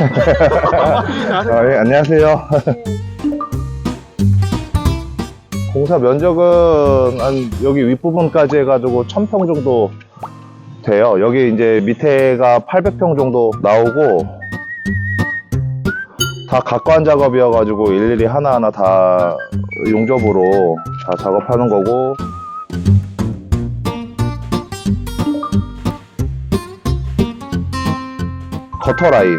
예, 안녕하세요. 공사 면적은 한 여기 윗부분까지 해가지고 1000평 정도 돼요. 여기 이제 밑에가 800평 정도 나오고 다 각관 작업이어가지고 일일이 하나하나 다 용접으로 다 작업하는 거고, 거터 라인,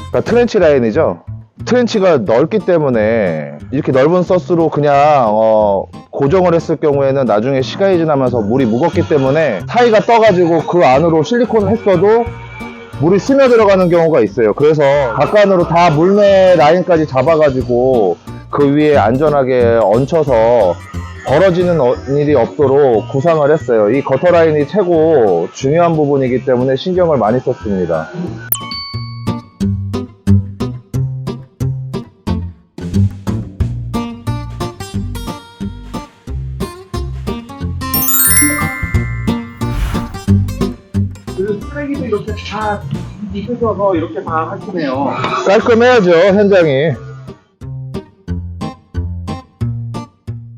그러니까 트렌치 라인이죠. 트렌치가 넓기 때문에 이렇게 넓은 서스로 그냥 고정을 했을 경우에는 나중에 시간이 지나면서 물이 묵었기 때문에 사이가 떠가지고 그 안으로 실리콘을 했어도 물이 스며 들어가는 경우가 있어요. 그래서 각관으로 다 물매 라인까지 잡아가지고 그 위에 안전하게 얹혀서 벌어지는 일이 없도록 구상을 했어요. 이 거터 라인이 최고 중요한 부분이기 때문에 신경을 많이 썼습니다. 그 쓰레기도 이렇게 다 입혀서 이렇게 다 하시네요. 깔끔해야죠, 현장이.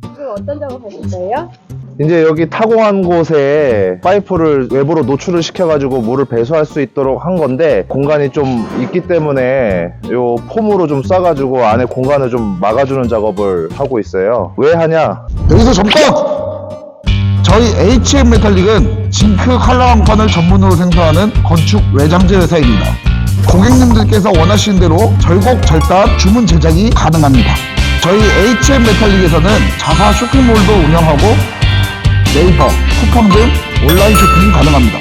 지금 어떤 작업하실 거예요? 이제 여기 타공한 곳에 파이프를 외부로 노출을 시켜가지고 물을 배수할 수 있도록 한 건데, 공간이 좀 있기 때문에 요 폼으로 좀 싸가지고 안에 공간을 좀 막아주는 작업을 하고 있어요. 왜 하냐? 여기서 잠깐! 저희 HM 메탈릭은 징크 칼라 왕판을 전문으로 생산하는 건축 외장재 회사입니다. 고객님들께서 원하시는 대로 절곡절단 주문 제작이 가능합니다. 저희 HM 메탈릭에서는 자사 쇼핑몰도 운영하고 네이버, 쿠팡 등 온라인 쇼핑이 가능합니다.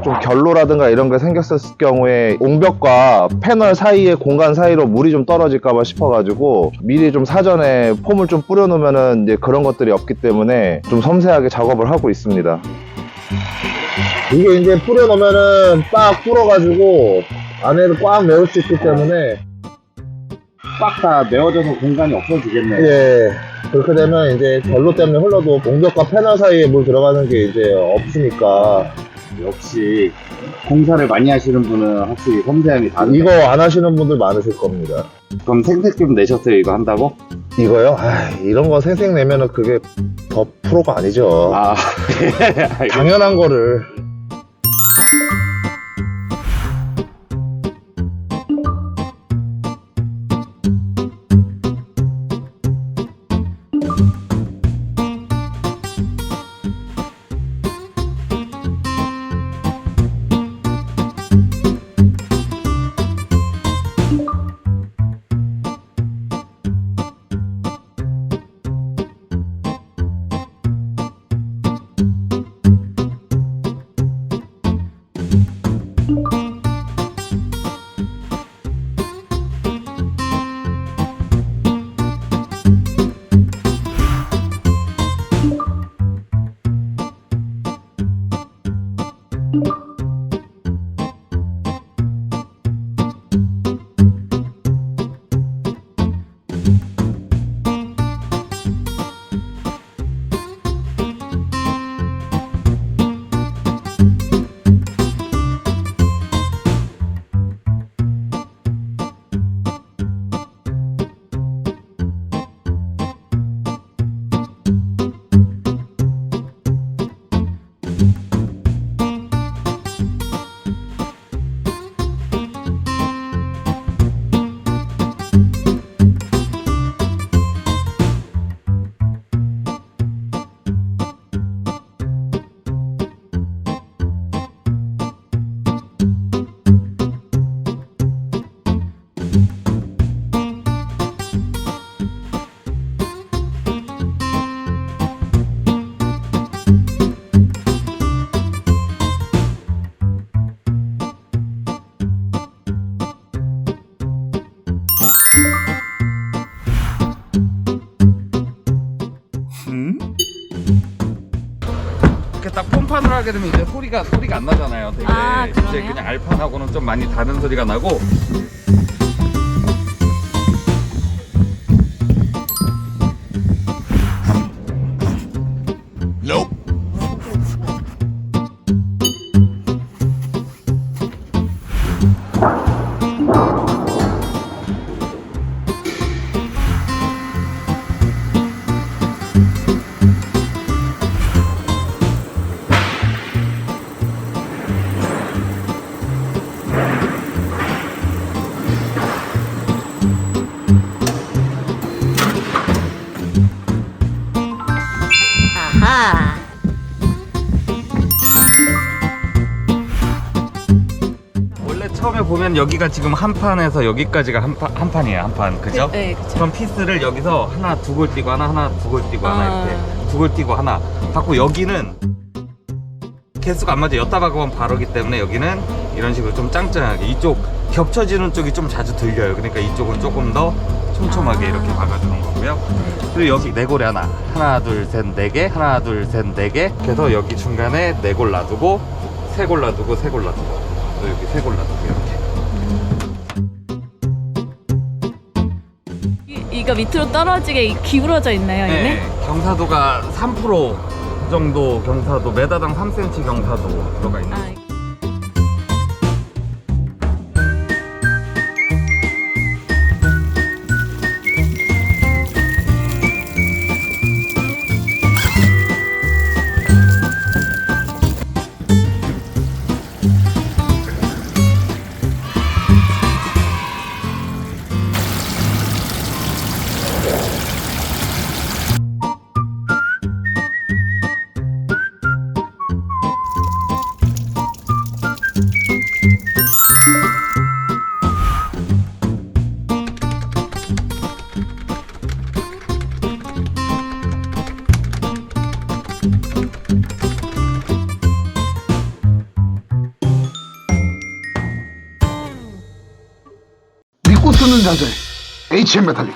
좀 결로라든가 이런 게 생겼을 경우에 옹벽과 패널 사이의 공간 사이로 물이 좀 떨어질까봐 싶어가지고 미리 좀 사전에 폼을 좀 뿌려놓으면은 이제 그런 것들이 없기 때문에 좀 섬세하게 작업을 하고 있습니다. 이게 이제 뿌려놓으면은 빡 불어가지고 안에를 꽉 메울 수 있기 때문에 빡 다 메워져서 공간이 없어지겠네요. 예, 그렇게 되면 이제 결로 때문에 흘러도 옹벽과 패널 사이에 물 들어가는 게 이제 없으니까. 역시 공사를 많이 하시는 분은 확실히 섬세함이 다르네요. 이거 안 하시는 분들 많으실 겁니다. 그럼 생색 좀 내셨어요, 이거 한다고? 이거요? 아, 이런 거 생색 내면은 그게 더 프로가 아니죠. 아, 당연한 거를. 이렇게 딱 폼판을 하게 되면 이제 소리가 안 나잖아요. 되게 아, 이제 그러네요? 그냥 알판하고는 좀 많이 다른 소리가 나고. 보면 여기가 지금 한 판에서 여기까지가 한 판이에요. 한 판. 그죠? 네, 그쵸. 그럼 피스를 여기서 하나 두 골 띄고 하나 두 골 띄고 하나 아. 이렇게 두 골 띄고 하나 받고 여기는 개수가 안 맞아. 였다 박으면 바로기 때문에 여기는 이런 식으로 좀 짱짱하게 이쪽 겹쳐지는 쪽이 좀 자주 들려요. 그러니까 이쪽은 조금 더 촘촘하게 이렇게 박아주는 거고요. 그리고 여기 네 골에 하나 둘 셋 네 개 하나 둘 셋 네 개 그래서 여기 중간에 네 골 놔두고 세 골 놔두고 세 골 놔두고 또 여기 세 골 놔두고 이렇게. 이거 밑으로 떨어지게 기울어져 있나요, 얘네? 네, 경사도가 3% 정도 경사도 메다당 3cm 경사도 들어가 있는 아, 믿고 쓰는 자재 HM 메탈릭.